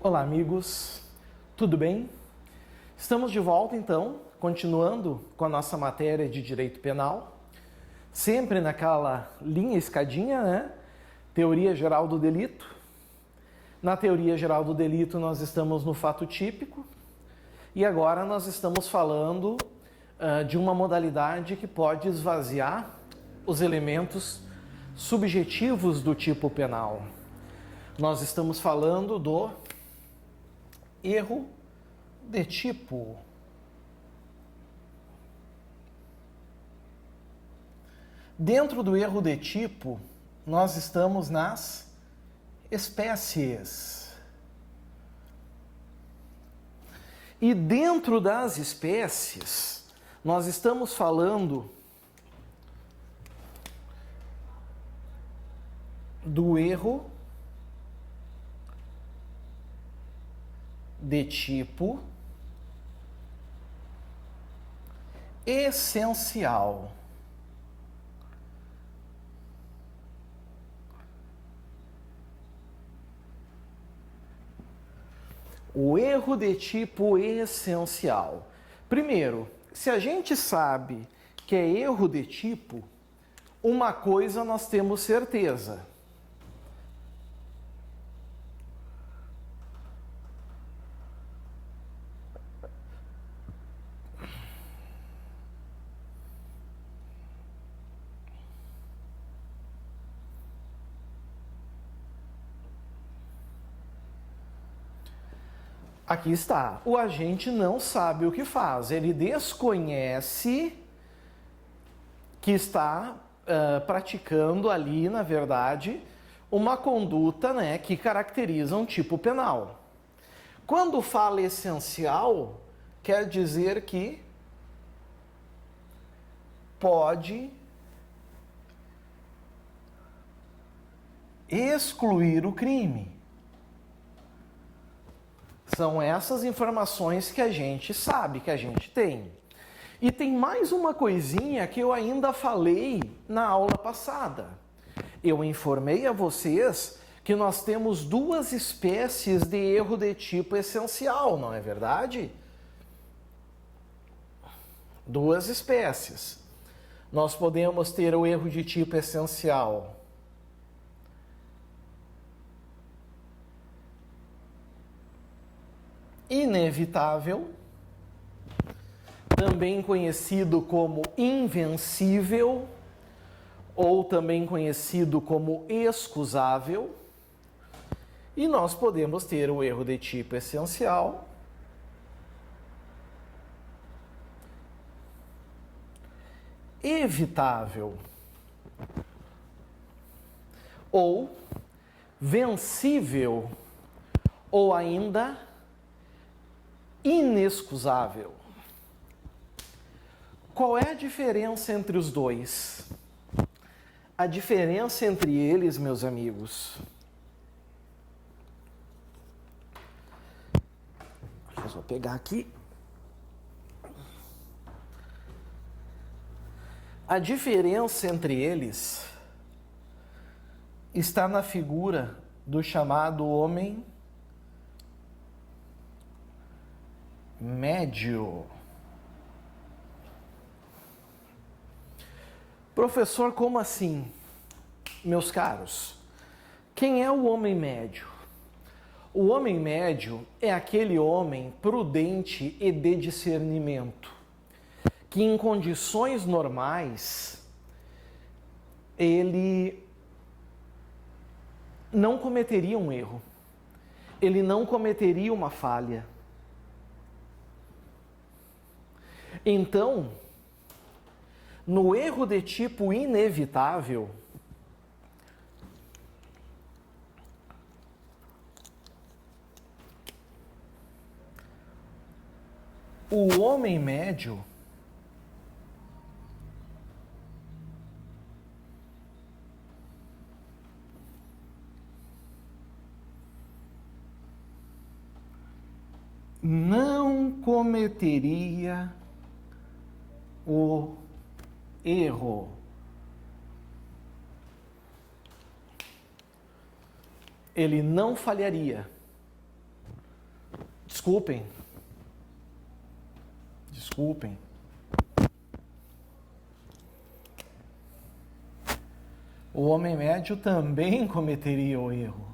Olá, amigos, tudo bem? Estamos de volta, então, continuando com a nossa matéria de Direito Penal, sempre naquela linha escadinha, né? Teoria geral do delito. Na teoria geral do delito, nós estamos no fato típico e agora nós estamos falando de uma modalidade que pode esvaziar os elementos subjetivos do tipo penal. Nós estamos falando do erro de tipo. Dentro do erro de tipo, nós estamos nas espécies. E dentro das espécies, nós estamos falando do erro de tipo essencial. O erro de tipo essencial. Primeiro, se a gente sabe que é erro de tipo, uma coisa nós temos certeza. Aqui está. O agente não sabe o que faz. Ele desconhece que está praticando ali, na verdade, uma conduta, né, que caracteriza um tipo penal. Quando fala essencial, quer dizer que pode excluir o crime. São essas informações que a gente sabe, que a gente tem. E tem mais uma coisinha que eu ainda falei na aula passada. Eu informei a vocês que nós temos duas espécies de erro de tipo essencial, não é verdade? Duas espécies. Nós podemos ter o erro de tipo essencial inevitável, também conhecido como invencível, ou também conhecido como excusável. E nós podemos ter o erro de tipo essencial evitável, ou vencível, ou ainda inexcusável. Qual é a diferença entre os dois? A diferença entre eles, meus amigos, deixa eu só pegar aqui. A diferença entre eles está na figura do chamado homem médio. Professor, como assim? Meus caros, quem é o homem médio? O homem médio é aquele homem prudente e de discernimento, que em condições normais ele não cometeria um erro, ele não cometeria uma falha. Então, no erro de tipo inevitável, o homem médio não cometeria o erro. Ele não falharia. Desculpem. O homem médio também cometeria o erro.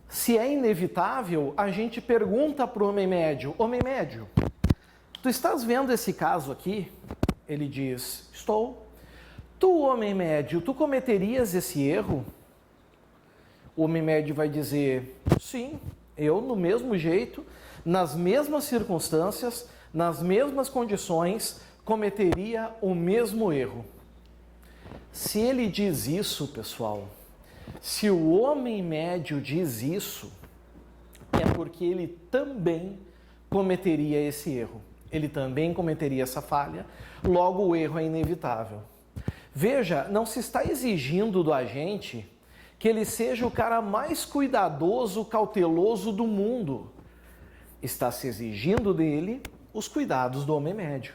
Se é inevitável, a gente pergunta para o homem médio: homem médio, tu estás vendo esse caso aqui? Ele diz: estou. Tu, homem médio, tu cometerias esse erro? O homem médio vai dizer: sim, eu no mesmo jeito, nas mesmas circunstâncias, nas mesmas condições, cometeria o mesmo erro. Se ele diz isso, pessoal, se o homem médio diz isso, é porque ele também cometeria esse erro. Ele também cometeria essa falha, logo o erro é inevitável. Veja, não se está exigindo do agente que ele seja o cara mais cuidadoso, cauteloso do mundo. Está se exigindo dele os cuidados do homem médio.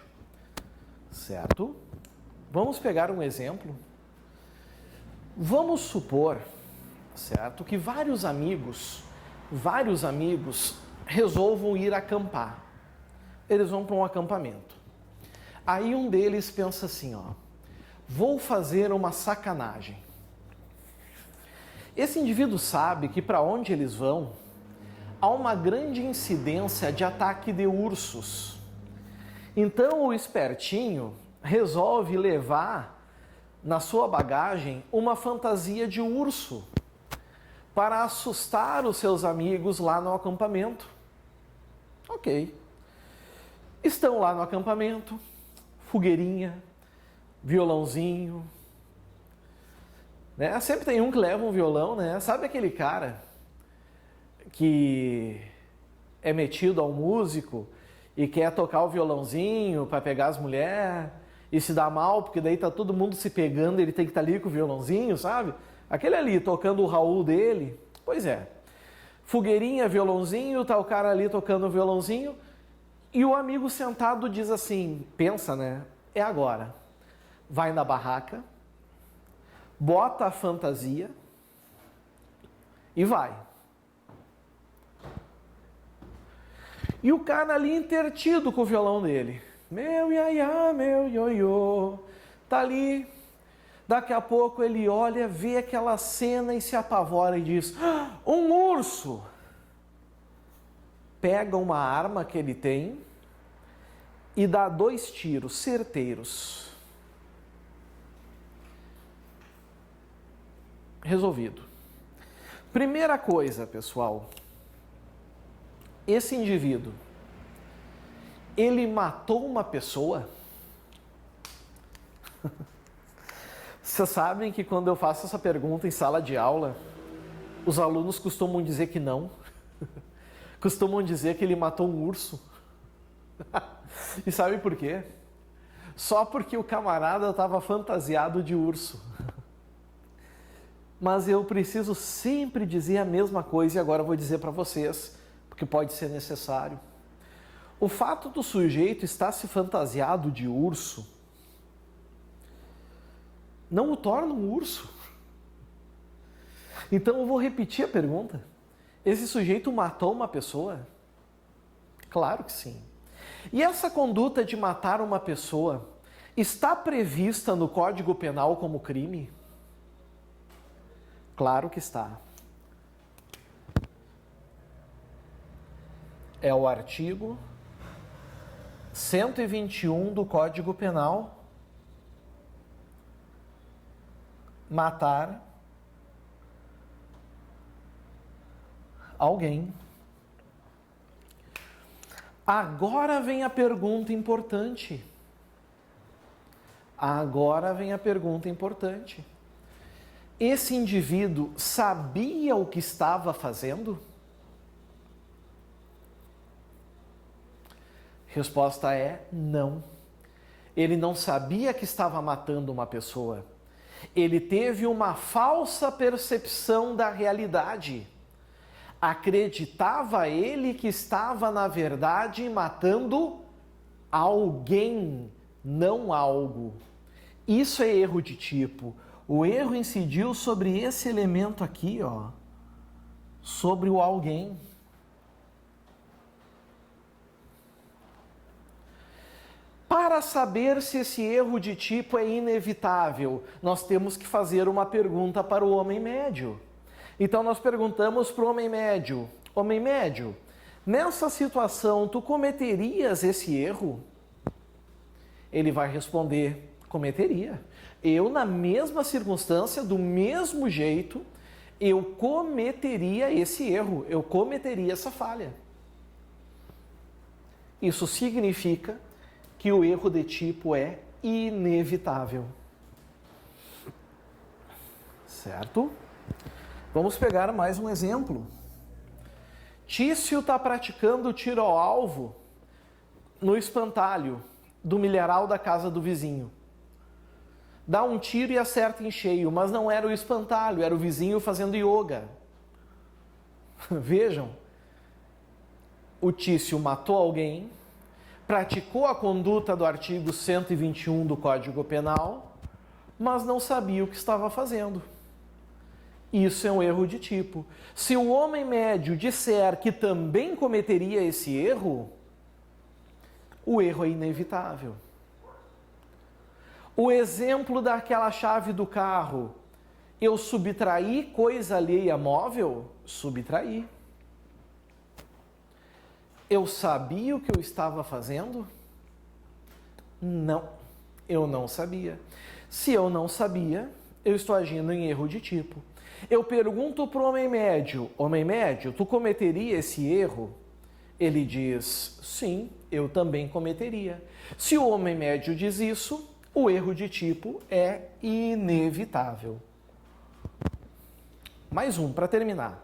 Certo? Vamos pegar um exemplo. Vamos supor, certo, que vários amigos resolvam ir acampar. Eles vão para um acampamento. Aí um deles pensa assim, ó, vou fazer uma sacanagem. Esse indivíduo sabe que para onde eles vão, há uma grande incidência de ataque de ursos. Então o espertinho resolve levar na sua bagagem uma fantasia de urso para assustar os seus amigos lá no acampamento. Ok. Estão lá no acampamento, fogueirinha, violãozinho, né? Sempre tem um que leva um violão, né? Sabe aquele cara que é metido ao músico e quer tocar o violãozinho para pegar as mulheres e se dá mal, porque daí tá todo mundo se pegando, ele tem que estar ali com o violãozinho, sabe? Aquele ali tocando o Raul dele. Pois é. Fogueirinha, violãozinho, tá o cara ali tocando o violãozinho e o amigo sentado diz assim, pensa, né? É agora. Vai na barraca, bota a fantasia e vai. E o cara ali intertido com o violão dele. Meu iaiá, meu ioiô. Tá ali. Daqui a pouco ele olha, vê aquela cena e se apavora e diz: ah, um urso! Pega uma arma que ele tem e dá 2 tiros certeiros. Resolvido. Primeira coisa, pessoal. Esse indivíduo, ele matou uma pessoa? Vocês sabem que quando eu faço essa pergunta em sala de aula, os alunos costumam dizer que não. Costumam dizer que ele matou um urso. E sabe por quê? Só porque o camarada estava fantasiado de urso. Mas eu preciso sempre dizer a mesma coisa e agora eu vou dizer para vocês, porque pode ser necessário. O fato do sujeito estar se fantasiado de urso não o torna um urso. Então eu vou repetir a pergunta. Esse sujeito matou uma pessoa? Claro que sim. E essa conduta de matar uma pessoa está prevista no Código Penal como crime? Claro que está. É o artigo 121 do Código Penal. Matar alguém. Agora vem a pergunta importante. Esse indivíduo sabia o que estava fazendo? Resposta é não. Ele não sabia que estava matando uma pessoa. Ele teve uma falsa percepção da realidade. Acreditava ele que estava, na verdade, matando alguém, não algo. Isso é erro de tipo. O erro incidiu sobre esse elemento aqui, ó, sobre o alguém. Para saber se esse erro de tipo é inevitável, nós temos que fazer uma pergunta para o homem médio. Então nós perguntamos para o homem médio: homem médio, nessa situação tu cometerias esse erro? Ele vai responder: cometeria. Eu, na mesma circunstância, do mesmo jeito, eu cometeria esse erro, eu cometeria essa falha. Isso significa que o erro de tipo é inevitável. Certo? Vamos pegar mais um exemplo. Tício está praticando tiro ao alvo no espantalho do milharal da casa do vizinho. Dá um tiro e acerta em cheio, mas não era o espantalho, era o vizinho fazendo yoga. Vejam, o Tício matou alguém, praticou a conduta do artigo 121 do Código Penal, mas não sabia o que estava fazendo. Isso é um erro de tipo. Se o homem médio disser que também cometeria esse erro, o erro é inevitável. O exemplo daquela chave do carro, eu subtraí coisa alheia móvel? Subtraí. Eu sabia o que eu estava fazendo? Não, eu não sabia. Se eu não sabia, eu estou agindo em erro de tipo. Eu pergunto para o homem médio: homem médio, tu cometeria esse erro? Ele diz: sim, eu também cometeria. Se o homem médio diz isso, o erro de tipo é inevitável. Mais um para terminar.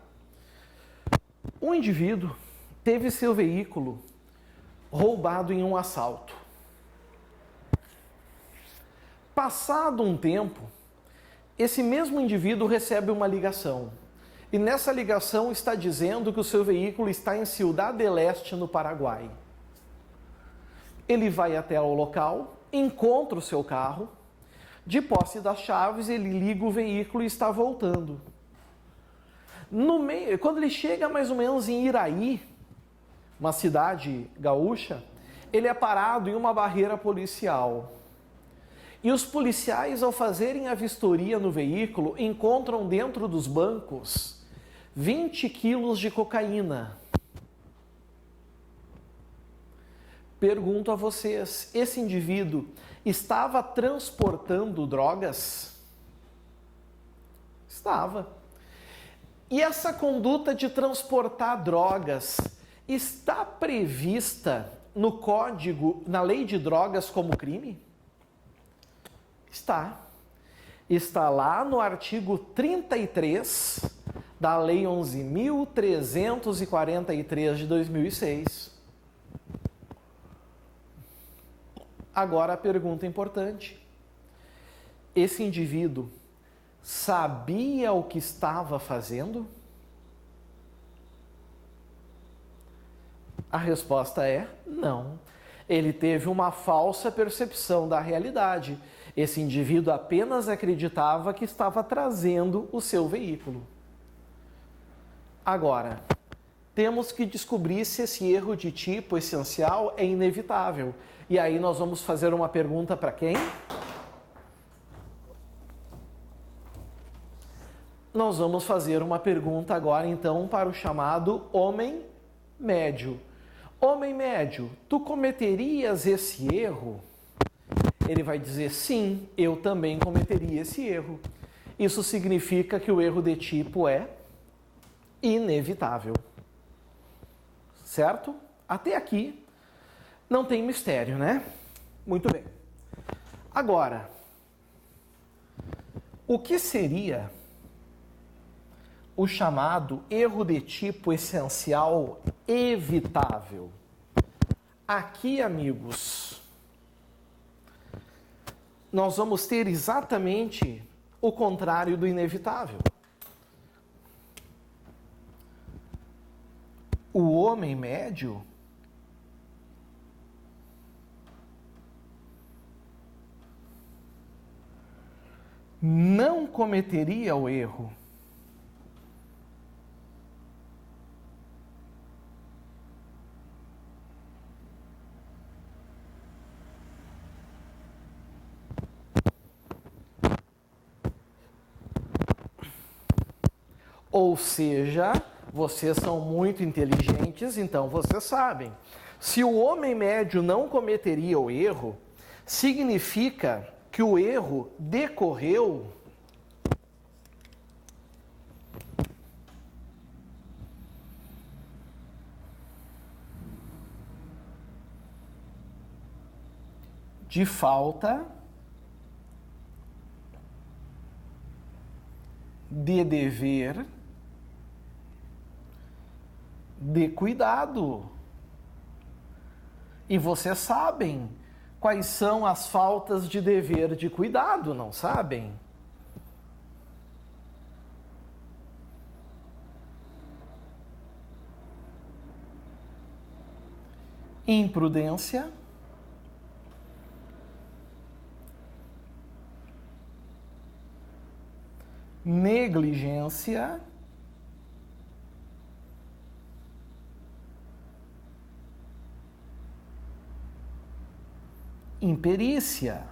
Um indivíduo teve seu veículo roubado em um assalto. Passado um tempo, esse mesmo indivíduo recebe uma ligação. E nessa ligação está dizendo que o seu veículo está em Ciudad del Este, no Paraguai. Ele vai até o local, encontra o seu carro, de posse das chaves, ele liga o veículo e está voltando. Quando ele chega mais ou menos em Iraí, uma cidade gaúcha, ele é parado em uma barreira policial. E os policiais, ao fazerem a vistoria no veículo, encontram dentro dos bancos 20 quilos de cocaína. Pergunto a vocês, esse indivíduo estava transportando drogas? Estava. E essa conduta de transportar drogas está prevista no código, na lei de drogas como crime? Está. Está lá no artigo 33 da Lei 11.343 de 2006. Agora a pergunta importante. Esse indivíduo sabia o que estava fazendo? A resposta é não. Ele teve uma falsa percepção da realidade. Esse indivíduo apenas acreditava que estava trazendo o seu veículo. Agora, temos que descobrir se esse erro de tipo essencial é inevitável. E aí nós vamos fazer uma pergunta para quem? Nós vamos fazer uma pergunta agora então para o chamado homem médio. Homem médio, tu cometerias esse erro? Ele vai dizer sim, eu também cometeria esse erro. Isso significa que o erro de tipo é inevitável. Certo? Até aqui não tem mistério, né? Muito bem. Agora, o que seria o chamado erro de tipo essencial evitável? Aqui, amigos, nós vamos ter exatamente o contrário do inevitável. O homem médio não cometeria o erro. Ou seja, vocês são muito inteligentes, então vocês sabem. Se o homem médio não cometeria o erro, significa que o erro decorreu de falta de dever de cuidado. E vocês sabem quais são as faltas de dever de cuidado, não sabem? Imprudência, negligência, imperícia.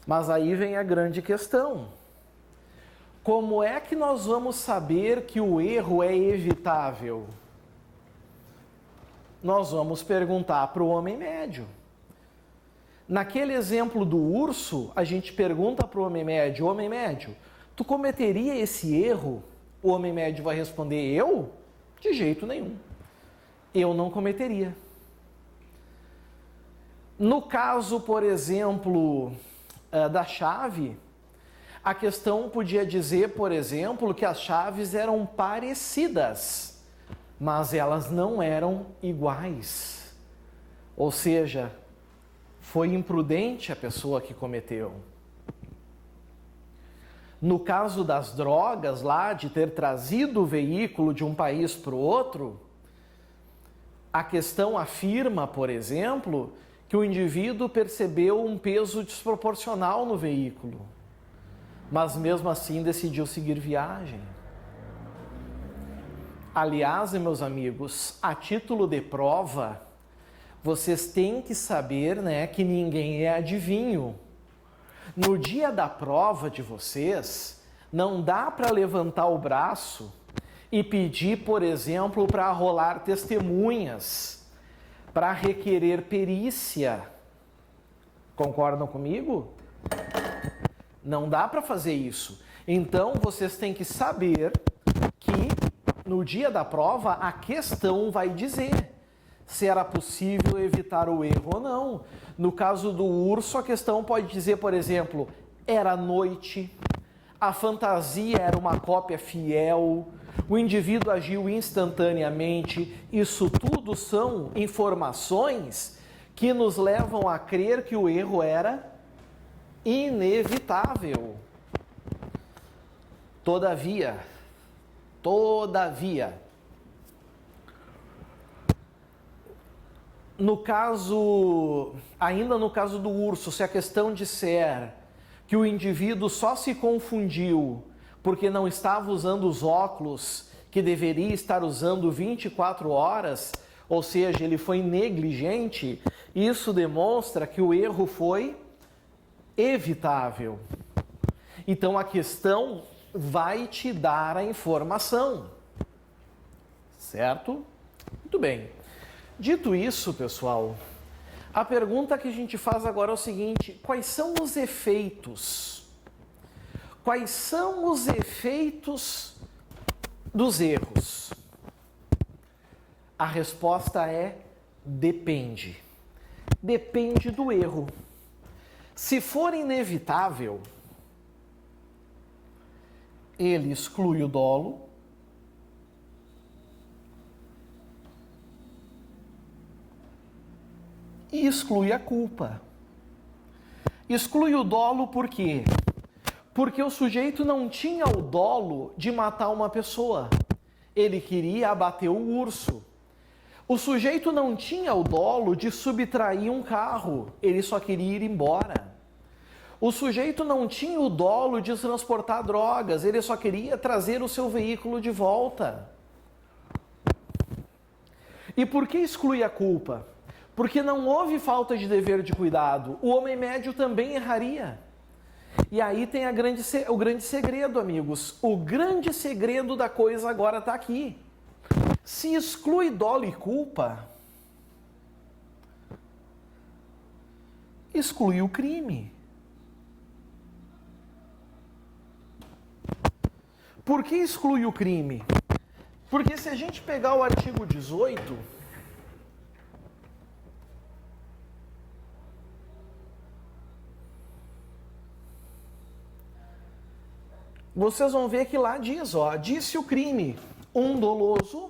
Mas aí vem a grande questão. Como é que nós vamos saber que o erro é evitável? Nós vamos perguntar para o homem médio. Naquele exemplo do urso, a gente pergunta para o homem médio, tu cometeria esse erro? O homem médio vai responder, eu? De jeito nenhum. Eu não cometeria. No caso, por exemplo, da chave, a questão podia dizer, por exemplo, que as chaves eram parecidas, mas elas não eram iguais. Ou seja, foi imprudente a pessoa que cometeu. No caso das drogas, lá de ter trazido o veículo de um país para o outro, a questão afirma, por exemplo, que o indivíduo percebeu um peso desproporcional no veículo, mas mesmo assim decidiu seguir viagem. Aliás, meus amigos, a título de prova, vocês têm que saber, né, que ninguém é adivinho. No dia da prova de vocês, não dá para levantar o braço e pedir, por exemplo, para rolar testemunhas, para requerer perícia. Concordam comigo? Não dá para fazer isso. Então, vocês têm que saber que no dia da prova a questão vai dizer se era possível evitar o erro ou não. No caso do urso, a questão pode dizer, por exemplo, era noite, a fantasia era uma cópia fiel, o indivíduo agiu instantaneamente. Isso tudo são informações que nos levam a crer que o erro era inevitável. Todavia, ainda no caso do urso, se a questão disser que o indivíduo só se confundiu porque não estava usando os óculos que deveria estar usando 24 horas, ou seja, ele foi negligente, isso demonstra que o erro foi evitável. Então a questão vai te dar a informação, certo? Muito bem. Dito isso, pessoal, a pergunta que a gente faz agora é o seguinte: quais são os efeitos? Quais são os efeitos dos erros? A resposta é depende. Depende do erro. Se for inevitável, ele exclui o dolo, e exclui a culpa. Exclui o dolo por quê? Porque o sujeito não tinha o dolo de matar uma pessoa. Ele queria abater o urso. O sujeito não tinha o dolo de subtrair um carro, ele só queria ir embora. O sujeito não tinha o dolo de transportar drogas, ele só queria trazer o seu veículo de volta. E por que exclui a culpa? Porque não houve falta de dever de cuidado. O homem médio também erraria. E aí tem o grande segredo, amigos. O grande segredo da coisa agora está aqui. Se exclui dolo e culpa, exclui o crime. Por que exclui o crime? Porque se a gente pegar o artigo 18, vocês vão ver que lá diz, disse o crime, 1 doloso,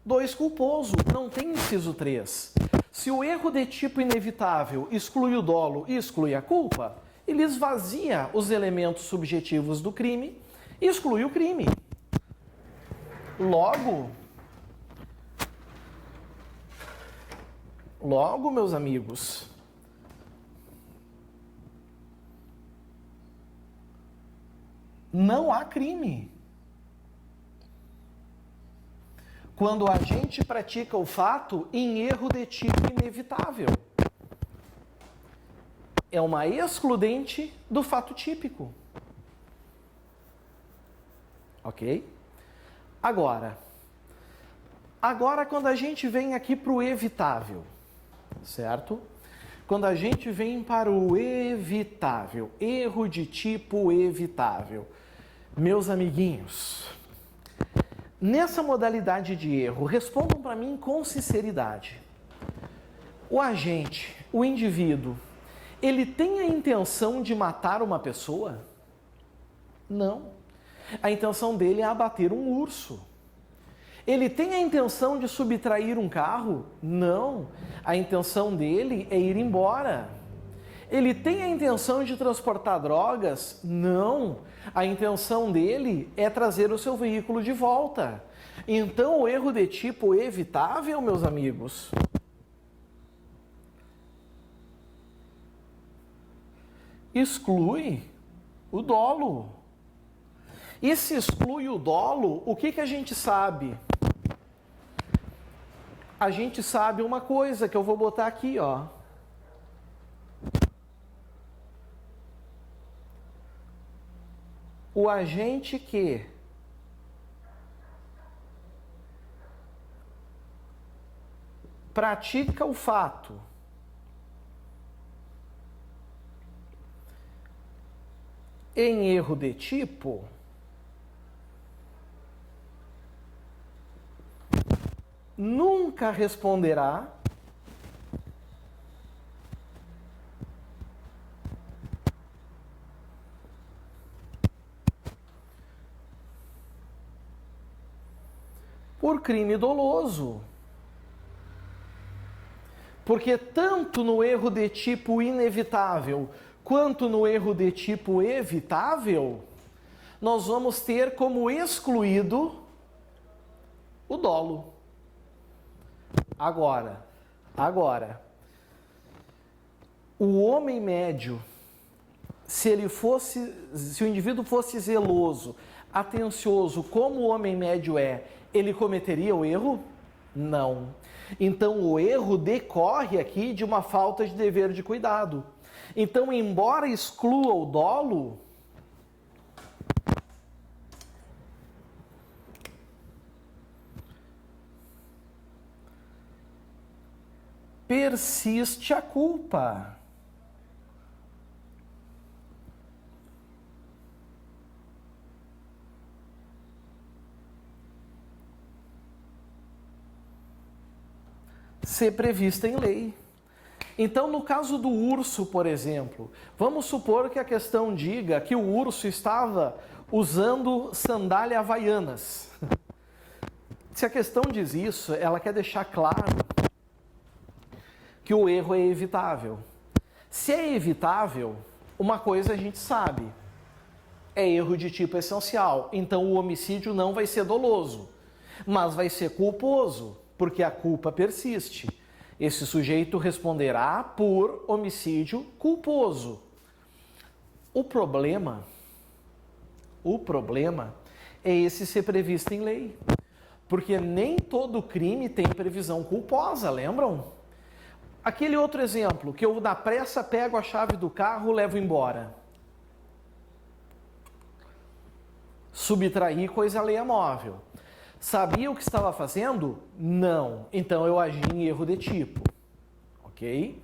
2 culposo, não tem inciso 3. Se o erro de tipo inevitável exclui o dolo e exclui a culpa, ele esvazia os elementos subjetivos do crime e exclui o crime. Logo, meus amigos, não há crime. Quando a gente pratica o fato em erro de tipo inevitável. É uma excludente do fato típico. Ok? Agora quando a gente vem aqui para o evitável, certo? Quando a gente vem para o evitável, erro de tipo evitável, meus amiguinhos, nessa modalidade de erro, respondam para mim com sinceridade. O agente, o indivíduo, ele tem a intenção de matar uma pessoa? Não. A intenção dele é abater um urso. Ele tem a intenção de subtrair um carro? Não. A intenção dele é ir embora. Ele tem a intenção de transportar drogas? Não. A intenção dele é trazer o seu veículo de volta. Então, o erro de tipo evitável, meus amigos, exclui o dolo. E se exclui o dolo, o que a gente sabe? A gente sabe uma coisa que eu vou botar aqui, O agente que pratica o fato em erro de tipo nunca responderá por crime doloso. Porque tanto no erro de tipo inevitável quanto no erro de tipo evitável, nós vamos ter como excluído o dolo. Agora, o homem médio, se o indivíduo fosse zeloso, atencioso, como o homem médio é, ele cometeria o erro? Não. Então, o erro decorre aqui de uma falta de dever de cuidado. Então, embora exclua o dolo, persiste a culpa. Ser prevista em lei. Então, no caso do urso, por exemplo, vamos supor que a questão diga que o urso estava usando sandália havaianas. Se a questão diz isso, ela quer deixar claro que o erro é evitável. Se é evitável, uma coisa a gente sabe, é erro de tipo essencial. Então, o homicídio não vai ser doloso, mas vai ser culposo. porque a culpa persiste. Esse sujeito responderá por homicídio culposo. O problema é esse ser previsto em lei. Porque nem todo crime tem previsão culposa, lembram? Aquele outro exemplo, que eu na pressa pego a chave do carro e levo embora. Subtrair coisa alheia móvel. Sabia o que estava fazendo? Não. Então eu agi em erro de tipo. Ok?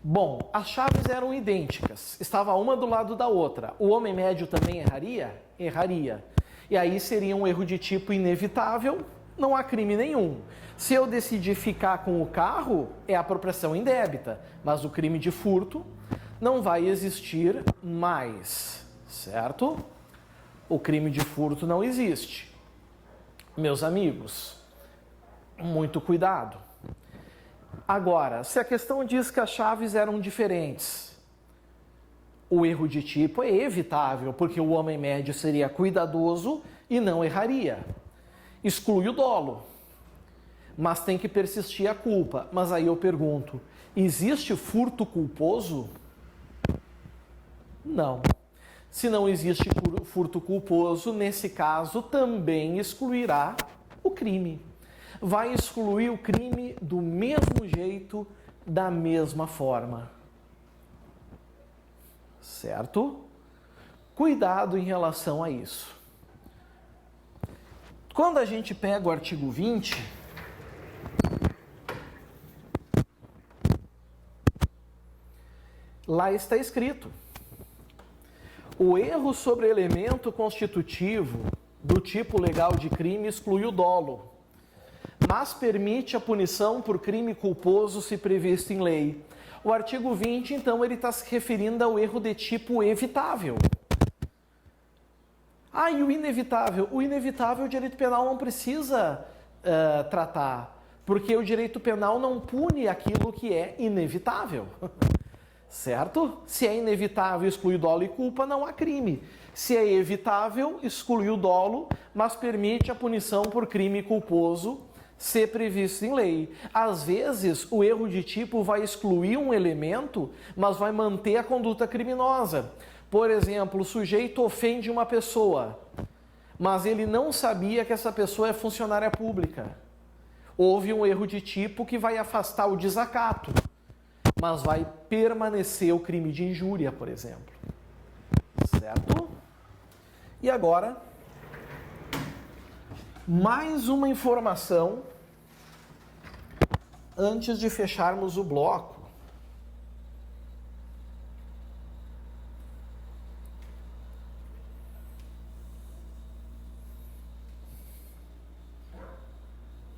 Bom, as chaves eram idênticas. Estava uma do lado da outra. O homem médio também erraria? Erraria. E aí seria um erro de tipo inevitável, não há crime nenhum. Se eu decidir ficar com o carro, é apropriação indébita, mas o crime de furto não vai existir mais, certo? O crime de furto não existe. Meus amigos, muito cuidado. Agora, se a questão diz que as chaves eram diferentes, o erro de tipo é evitável, porque o homem médio seria cuidadoso e não erraria. Exclui o dolo, mas tem que persistir a culpa. Mas aí eu pergunto, existe furto culposo? Não. Se não existe furto culposo, nesse caso também excluirá o crime. Vai excluir o crime do mesmo jeito, da mesma forma. Certo? Cuidado em relação a isso. Quando a gente pega o artigo 20, lá está escrito: o erro sobre elemento constitutivo do tipo legal de crime exclui o dolo, mas permite a punição por crime culposo se previsto em lei. O artigo 20, então, ele está se referindo ao erro de tipo evitável. Ah, e o inevitável? O inevitável o direito penal não precisa tratar, porque o direito penal não pune aquilo que é inevitável. Certo? Se é inevitável excluir dolo e culpa, não há crime. Se é evitável, exclui o dolo, mas permite a punição por crime culposo ser previsto em lei. Às vezes, o erro de tipo vai excluir um elemento, mas vai manter a conduta criminosa. Por exemplo, o sujeito ofende uma pessoa, mas ele não sabia que essa pessoa é funcionária pública. Houve um erro de tipo que vai afastar o desacato, mas vai permanecer o crime de injúria, por exemplo. Certo? E agora, mais uma informação antes de fecharmos o bloco.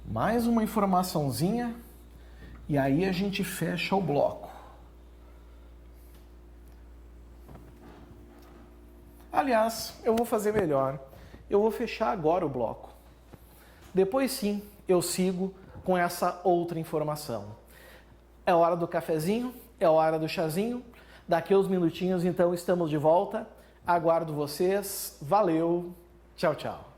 Mais uma informaçãozinha e aí a gente fecha o bloco. Aliás, eu vou fazer melhor. Eu vou fechar agora o bloco. Depois sim, eu sigo com essa outra informação. É hora do cafezinho, é hora do chazinho. Daqui a uns minutinhos, então, estamos de volta. Aguardo vocês. Valeu. Tchau, tchau.